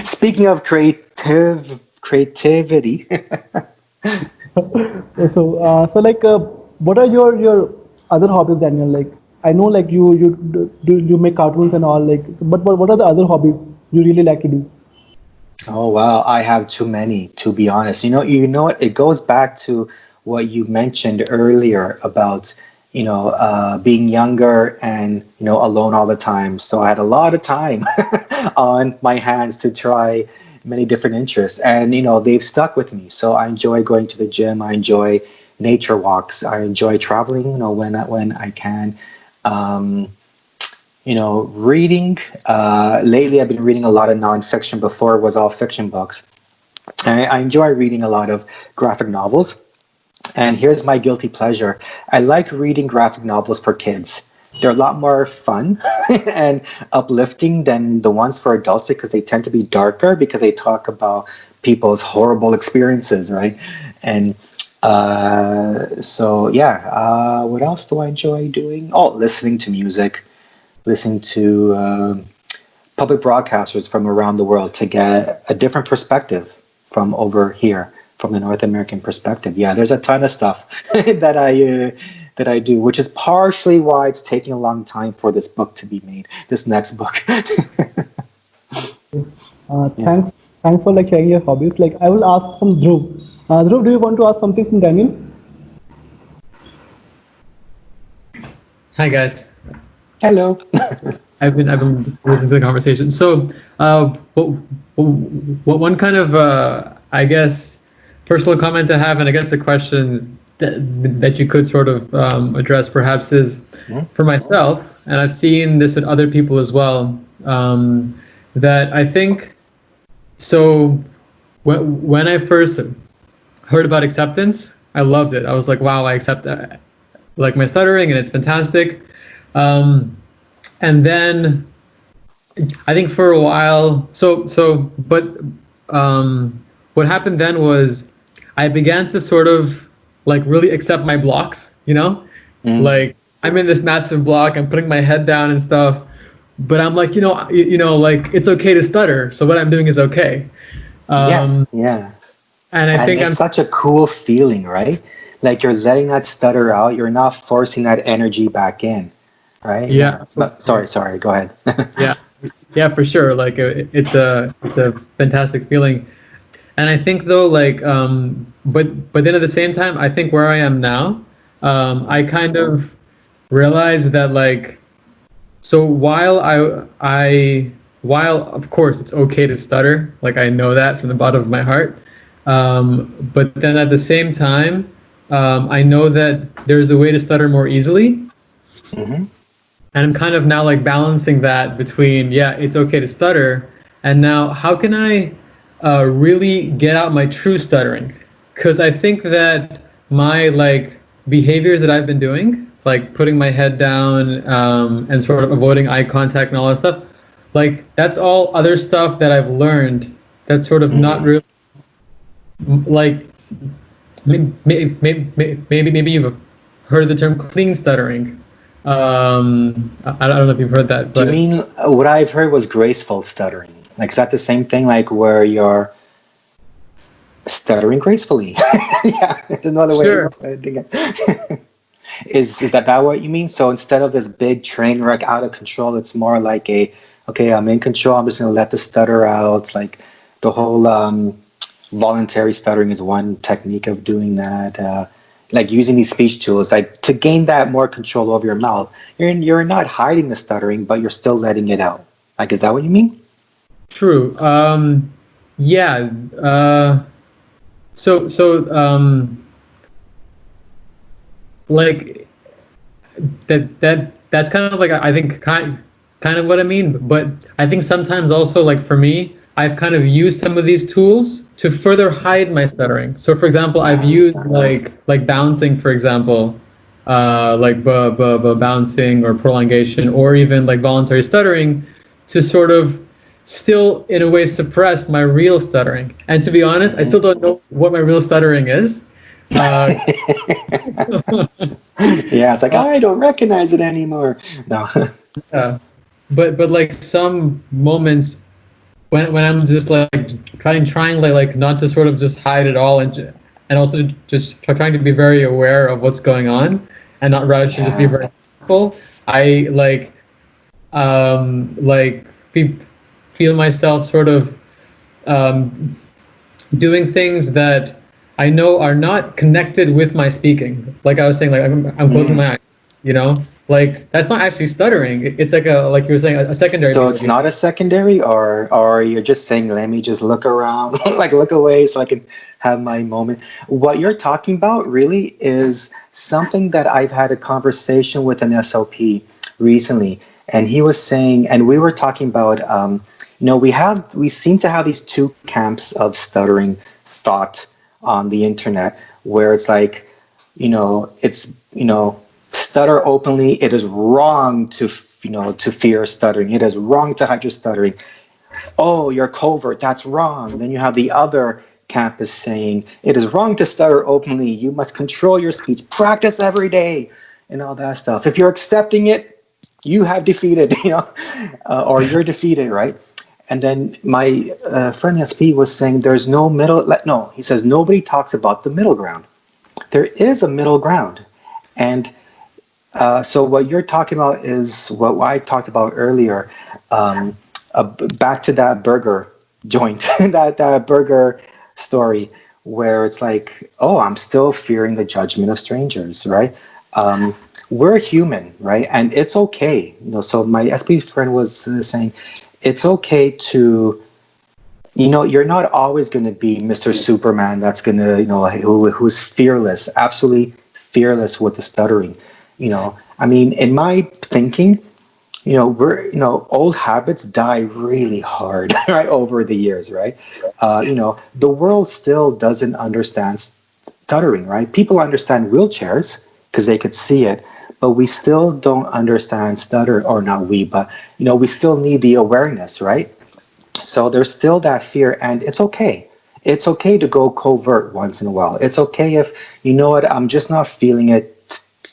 Speaking of creativity, So what are your other hobbies, Daniel? Like I know like you make cartoons and all like, but what are the other hobbies you really like to do? oh wow, I have too many to be honest. You know what? It goes back to what you mentioned earlier about being younger and alone all the time. So I had a lot of time on my hands to try many different interests, and they've stuck with me. So I enjoy going to the gym. I enjoy nature walks. I enjoy traveling. When I can. Um, reading. Lately, I've been reading a lot of nonfiction. Before it was all fiction books. I enjoy reading a lot of graphic novels. And here's my guilty pleasure. I like reading graphic novels for kids. They're a lot more fun and uplifting than the ones for adults because they tend to be darker because they talk about people's horrible experiences, right? And so, yeah. What else do I enjoy doing? Oh, listening to music, listening to public broadcasters from around the world to get a different perspective from over here, from the North American perspective. Yeah, there's a ton of stuff that I do, which is partially why it's taking a long time for this book to be made. This next book. Yeah. Thanks for like sharing your hobbies. Like I will ask from Dhruv. Dhruv, do you want to ask something from Daniel? Hi guys. Hello. I've been listening to the conversation. So, what one kind of I guess personal comment to have, and I guess a question that you could sort of address perhaps is Mhm. for myself, and I've seen this with other people as well. That I think so. When I first heard about acceptance, I loved it. I was like, wow, I accept that, like my stuttering, and it's fantastic. Um, and then I think for a while, but what happened then was I began to sort of like really accept my blocks, you know? Mm. Like I'm in this massive block, I'm putting my head down and stuff, but I'm like, like it's okay to stutter. So what I'm doing is okay. Yeah, Um, yeah. and I And think it's I'm, such a cool feeling, right? Like you're letting that stutter out. You're not forcing that energy back in, right? yeah, Yeah. Sorry. Go ahead. yeah, yeah, for sure. Like it's a fantastic feeling. And I think though, like, but then at the same time, I think where I am now, I kind of realize that like, so while of course it's okay to stutter, like I know that from the bottom of my heart, but then at the same time, I know that there's a way to stutter more easily, Hmm. and I'm kind of now like balancing that between, yeah, it's okay to stutter, and now how can I really get out my true stuttering? Because I think that my like behaviors that I've been doing, like putting my head down and sort of avoiding eye contact and all that stuff, like that's all other stuff that I've learned that's sort of not Hmm. really like maybe you've heard of the term clean stuttering. I don't know if you've heard that, Do you but mean what I've heard was graceful stuttering? Like, is that the same thing, like where you're stuttering gracefully? Yeah, there's another way of sure. putting it. Is that what you mean? So instead of this big train wreck out of control, it's more like okay, I'm in control. I'm just gonna let the stutter out. It's like the whole voluntary stuttering is one technique of doing that. Like using these speech tools, like to gain that more control over your mouth. You're not hiding the stuttering, but you're still letting it out. Like, is that what you mean? True. Yeah. So like that's kind of like I think kind of what I mean. But I think sometimes also like for me, I've kind of used some of these tools to further hide my stuttering. So for example, I've Ah, used like bouncing, for example, like bouncing or prolongation, or even like voluntary stuttering, to sort of still in a way suppress my real stuttering. And to be honest, I mhm. still don't know what my real stuttering is. Uh, Yeah, it's like I don't recognize it anymore. No. yeah. But like some moments when I'm just like trying like not to sort of just hide it all, and also just trying to be very aware of what's going on and not rush and just be Yeah. very mindful. I like feel myself sort of um, doing things that I know are not connected with my speaking. Like I was saying, like I'm closing Mm. my eyes, like that's not actually stuttering. It's like like you were saying, a secondary So feeling. it's not a secondary, or you're just saying, let me just look around, like look away so I can have my moment. What you're talking about really is something that I've had a conversation with an SLP recently, and he was saying, and we were talking about, we seem to have these two camps of stuttering thought on the internet, where it's like, it's, stutter openly. It is wrong to, to fear stuttering. It is wrong to hide your stuttering. Oh, you're covert. That's wrong. Then you have the other campus saying it is wrong to stutter openly. You must control your speech. Practice every day, and all that stuff. If you're accepting it, you have defeated, or you're defeated, right? And then my friend SP was saying there's no middle. No, he says nobody talks about the middle ground. There is a middle ground, and so what you're talking about is what I talked about earlier. Um, Back to that burger joint, that burger story, where it's like, oh, I'm still fearing the judgment of strangers, right? Um, we're human, right? And it's okay. So my SP friend was saying, it's okay to, you're not always going to be Mr. Superman that's going to, who's fearless, absolutely fearless with the stuttering. I mean, in my thinking, old habits die really hard, right, over the years, right? The world still doesn't understand stuttering, right? People understand wheelchairs because they could see it, but we still don't understand stutter, or not we, but, we still need the awareness, right? So there's still that fear, and it's okay. It's okay to go covert once in a while. It's okay if, I'm just not feeling it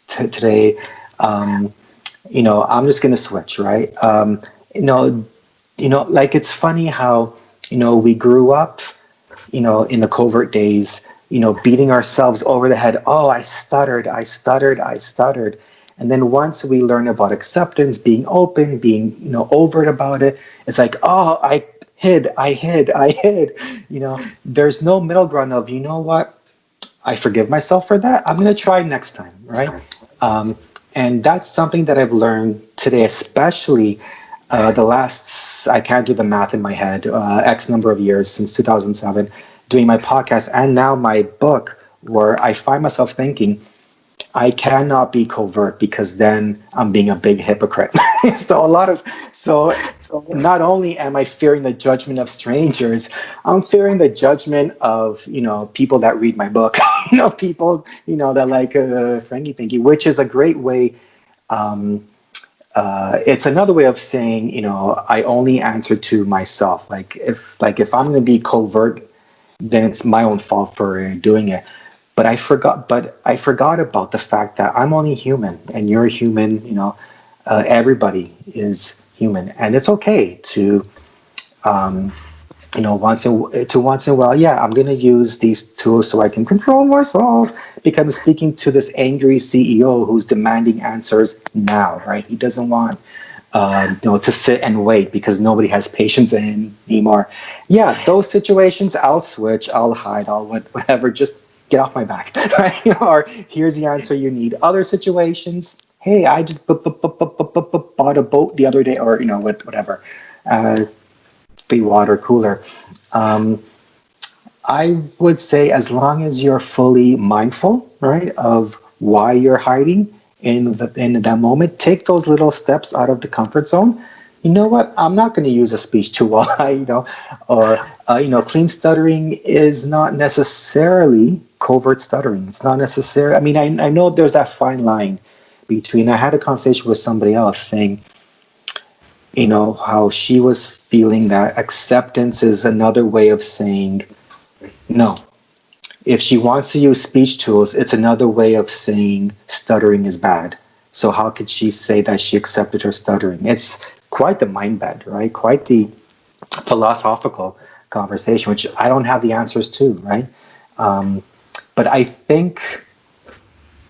today. Um, I'm just gonna switch, right? You know, like it's funny how, we grew up, in the covert days, beating ourselves over the head. Oh, I stuttered, I stuttered, I stuttered. And then once we learn about acceptance, being open, being, overt about it, it's like, oh, I hid, I hid. There's no middle ground of, what? I forgive myself for that. I'm going to try next time, right? Um, and that's something that I've learned today, especially the last, I can't do the math in my head, X number of years since 2007, doing my podcast and now my book, where I find myself thinking, I cannot be covert because then I'm being a big hypocrite. So not only am I fearing the judgment of strangers, I'm fearing the judgment of, people that read my book, people, that like Frankie Pinky, which is a great way. It's another way of saying, I only answer to myself. Like if I'm going to be covert, then it's my own fault for doing it. But I forgot about the fact that I'm only human and you're human. Everybody is human, and it's okay to, once in a while, yeah, I'm gonna use these tools so I can control myself, because I'm speaking to this angry CEO who's demanding answers now, right? He doesn't want, to sit and wait because nobody has patience anymore. Yeah, those situations, I'll switch, I'll hide, I'll whatever, just get off my back, right? Or here's the answer you need. Other situations, hey, I just bought a boat the other day, or whatever, the water cooler. Um, I would say as long as you're fully mindful, right, of why you're hiding in that moment, take those little steps out of the comfort zone. You know what? I'm not going to use a speech tool while or clean stuttering is not necessarily covert stuttering. It's not necessary. I mean, I know there's that fine line between. I had a conversation with somebody else saying, how she was feeling that acceptance is another way of saying no. If she wants to use speech tools, it's another way of saying stuttering is bad. So how could she say that she accepted her stuttering? It's quite the mind bend, right? Quite the philosophical conversation, which I don't have the answers to, right? But I think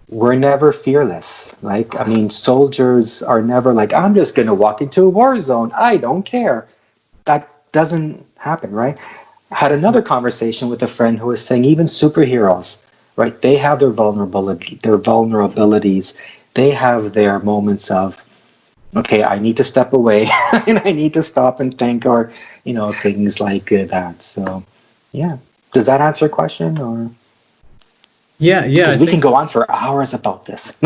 we're never fearless. Like, I mean, soldiers are never like, I'm just going to walk into a war zone. I don't care. That doesn't happen, right? I had another conversation with a friend who was saying even superheroes, right? They have their vulnerabilities. They have their moments of, okay, I need to step away and I need to stop and think, or things like that. So, yeah. Does that answer your question, or Yeah, because I we can think. go on for hours about this?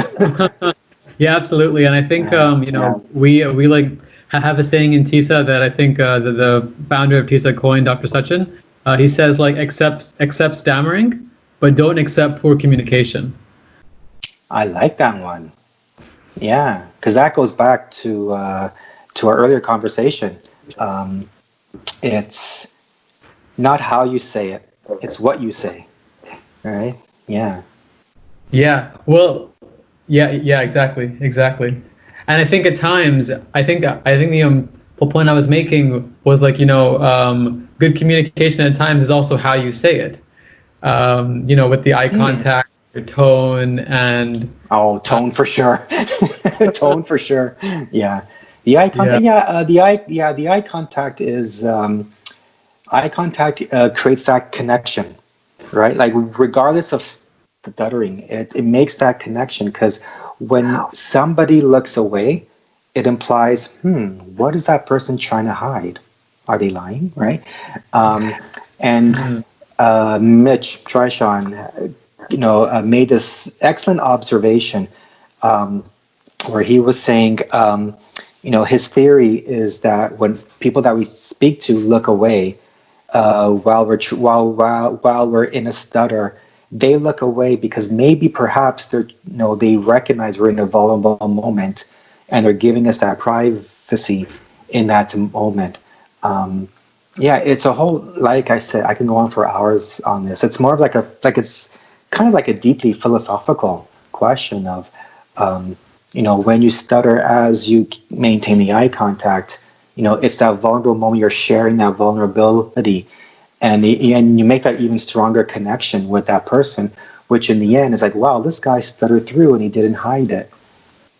Yeah, absolutely. And I think we like have a saying in TISA that I think the founder of TISA coined, Dr. Sachin. He says like accept stammering, but don't accept poor communication. I like that one. Yeah, because that goes back to our earlier conversation. Um, it's not how you say it; it's what you say. Right? Yeah. Yeah. Well, yeah, exactly. And I think at times, I think the point I was making was like, good communication at times is also how you say it. With the eye Hmm. contact, your tone, and Oh, uh, tone for sure. Tone for sure. Yeah. The eye yeah, contact. Yeah. The eye. Yeah. The eye contact is. Eye contact creates that connection, right? Like regardless of stuttering, it makes that connection, because when somebody looks away, it implies, what is that person trying to hide? Are they lying, right? And Mitch Trishon, made this excellent observation where he was saying, his theory is that when people that we speak to look away while we're in a stutter, they look away because maybe perhaps they recognize we're in a vulnerable moment, and they're giving us that privacy in that moment. Yeah, it's a whole, like I said, I can go on for hours on this. It's more of it's kind of like a deeply philosophical question of, when you stutter as you maintain the eye contact, it's that vulnerable moment, you're sharing that vulnerability, and you make that even stronger connection with that person, which in the end is like, wow, this guy stuttered through and he didn't hide it.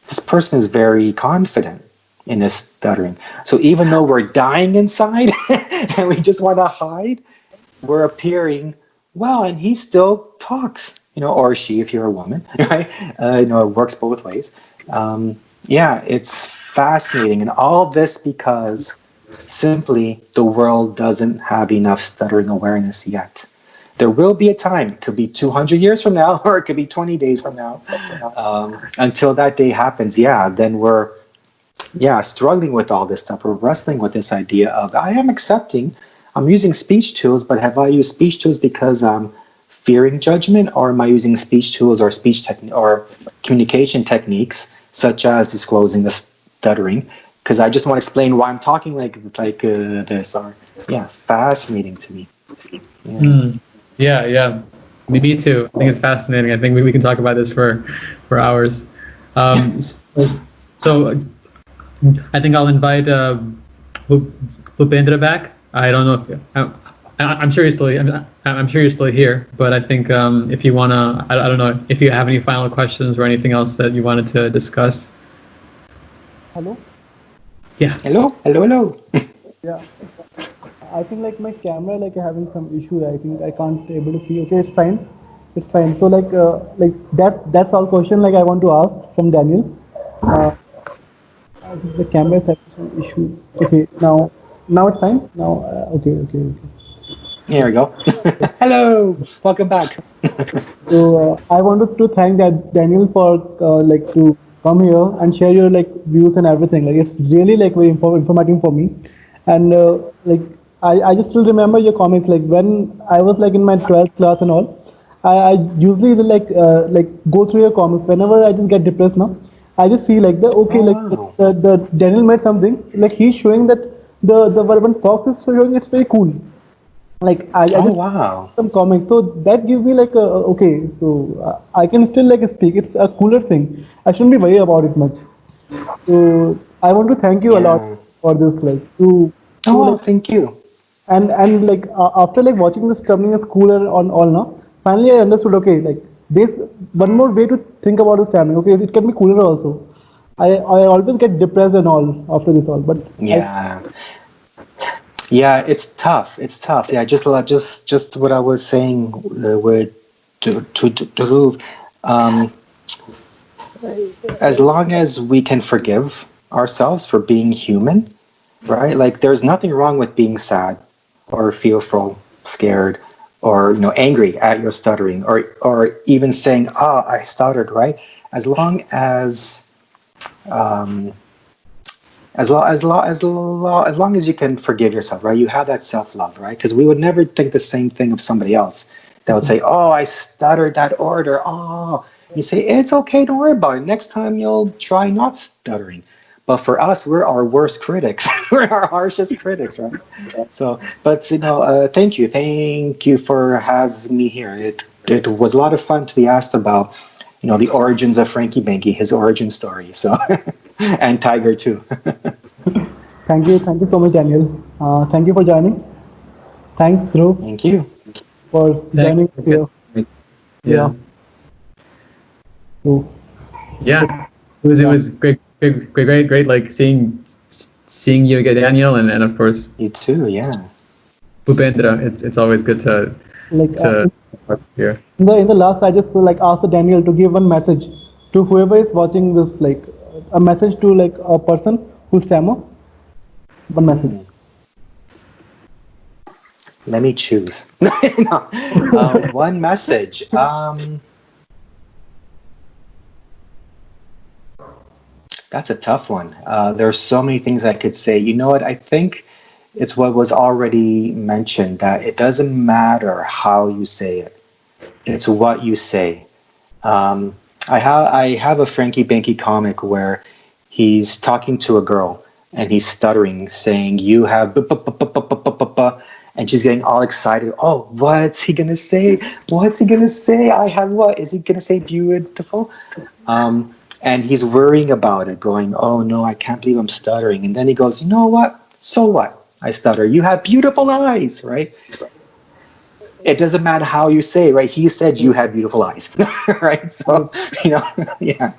This person is very confident in his stuttering. So even though we're dying inside and we just want to hide, we're appearing well, and he still talks, or she if you're a woman, right? It works both ways. Yeah, it's fascinating, and all this because simply the world doesn't have enough stuttering awareness yet. There will be a time, it could be 200 years from now, or it could be 20 days from now. Until that day happens, then we're struggling with all this stuff. We're wrestling with this idea of I am accepting, I'm using speech tools, but have I used speech tools because I'm fearing judgment, or am I using speech tools or or communication techniques such as disclosing the stuttering? Because I just want to explain why I'm talking like this. Or fascinating to me. Yeah. Me too. I think it's fascinating. I think we can talk about this for hours. So I think I'll invite Bhupendra back. I don't know if I'm sure you're still. I'm sure you're still here. But I think if you wanna, I don't know if you have any final questions or anything else that you wanted to discuss. Hello? Yeah. Hello. Yeah. I think like my camera like having some issue. I think I can't able to see. Okay, it's fine. It's fine. So like that's all question like I want to ask from Daniel. Uh, I think the camera is having some issue. Okay, now it's fine. Now okay. Here we go. Hello, welcome back. So I wanted to thank that Daniel for like to come here and share your like views and everything. Like it's really like very informative for me, and like I just still remember your comments. Like when I was like in my 12th class and all, I usually like go through your comments whenever I just get depressed now. I just feel like the okay Oh like wow. the Daniel made something like he's showing that the one fox is showing it's very cool like I Oh just wow. some comics so that gives me like a okay so I can still like speak it's a cooler thing I shouldn't be worried about it much so I want to thank you a lot Yeah. for this like to Oh wow, like thank you. and like after like watching this turning a cooler on all now finally I understood okay like this one more way to think about this timing okay it can be cooler also I always get depressed and all after this all but I Yeah. Yeah, it's tough. It's tough. Yeah, just what I was saying with to Ruv. Um, as long as we can forgive ourselves for being human, right? Like there's nothing wrong with being sad or fearful, scared, or angry at your stuttering, or even saying, "Ah, I stuttered," right? As long um, as long as you can forgive yourself, right? You have that self love, right? Because we would never think the same thing of somebody else. That would say, "Oh, I stuttered that order." Oh, you say it's okay. Don't worry about it. Next time you'll try not stuttering. But for us, we're our worst critics. We're our harshest critics, right? So, but thank you for having me here. It was a lot of fun to be asked about, the origins of Frankie Banky, his origin story. So, and Tiger too. thank you so much Daniel thank you for joining thanks Dhruv Thank you. for Thank joining us you. here. Yeah. Yeah. So, Yeah. so It yeah. was great. Like seeing you again, Daniel, and of course You too. Yeah. Bhupendra. It's always good Like to hear. in the last, I just like asked Daniel to give one message to whoever is watching this, like a message to like a person who stammer. One message. Let me choose. No. One message. That's a tough one. There's so many things I could say. You know what? I think it's what was already mentioned that it doesn't matter how you say it. It's what you say. Um, I have a Frankie Banky comic where he's talking to a girl and he's stuttering, saying, "You have," and she's getting all excited. Oh, what's he gonna say? What's he gonna say? I have what? Is he gonna say beautiful? And he's worrying about it, going, "Oh no, I can't believe I'm stuttering." And then he goes, "You know what? So what? I stutter. You have beautiful eyes, right? It doesn't matter how you say, right? He said you have beautiful eyes, right? So, you know, yeah,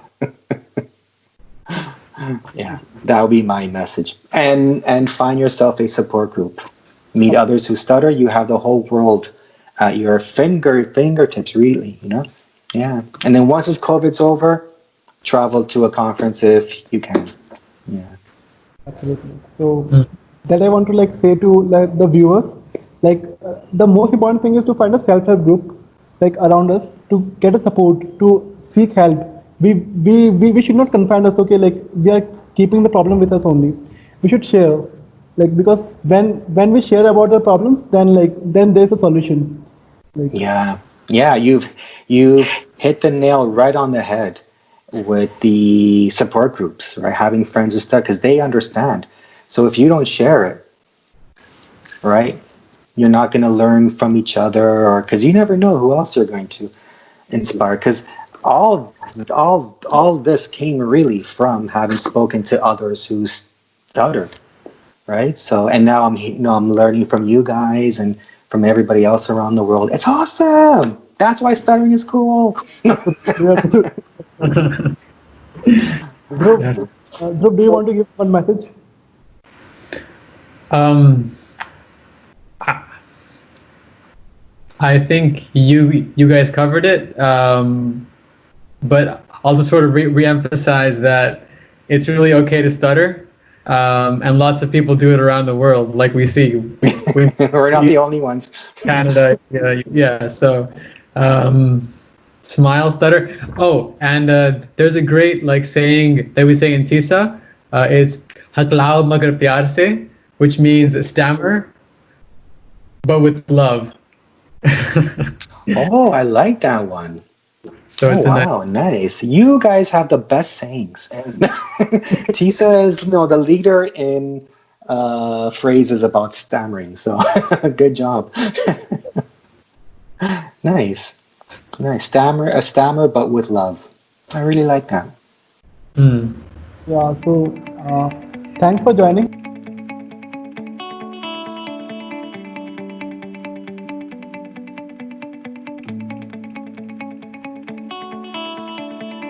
yeah, that would be my message. And find yourself a support group. Meet others who stutter. You have the whole world at your fingertips, really. You know, yeah. And then once this COVID's over, travel to a conference if you can. Yeah. Absolutely. So that I want to like say to like the viewers, like the most important thing is to find a self-help group like around us to get a support to seek help. We should not confine us. Okay, like we are keeping the problem with us only. We should share, like because when we share about the problems, then there's a solution. Like Yeah, yeah, you've hit the nail right on the head with the support groups, right? Having friends who stuck because they understand. So if you don't share it, right, you're not going to learn from each other, or because you never know who else you're going to inspire. Because all this came really from having spoken to others who stuttered, right? So, and now I'm learning from you guys and from everybody else around the world. It's awesome. That's why stuttering is cool. Dhruv, Yes. Dhruv, do you want to give one message? Um, I, I think you guys covered it. But I'll just sort of re-emphasize that it's really okay to stutter, and lots of people do it around the world, like we see. We're not the only ones. Canada, yeah. So, smile, stutter. Oh, and there's a great like saying that we say in Tisa. It's "haklao magar pyar se," which means stammer, but with love. Oh, I like that one. So Oh it's a nice. wow, nice. You guys have the best sayings. Tisa is, the leader in phrases about stammering. So good job. Nice, nice. A stammer, but with love. I really like that. Mm. Yeah. So thanks for joining.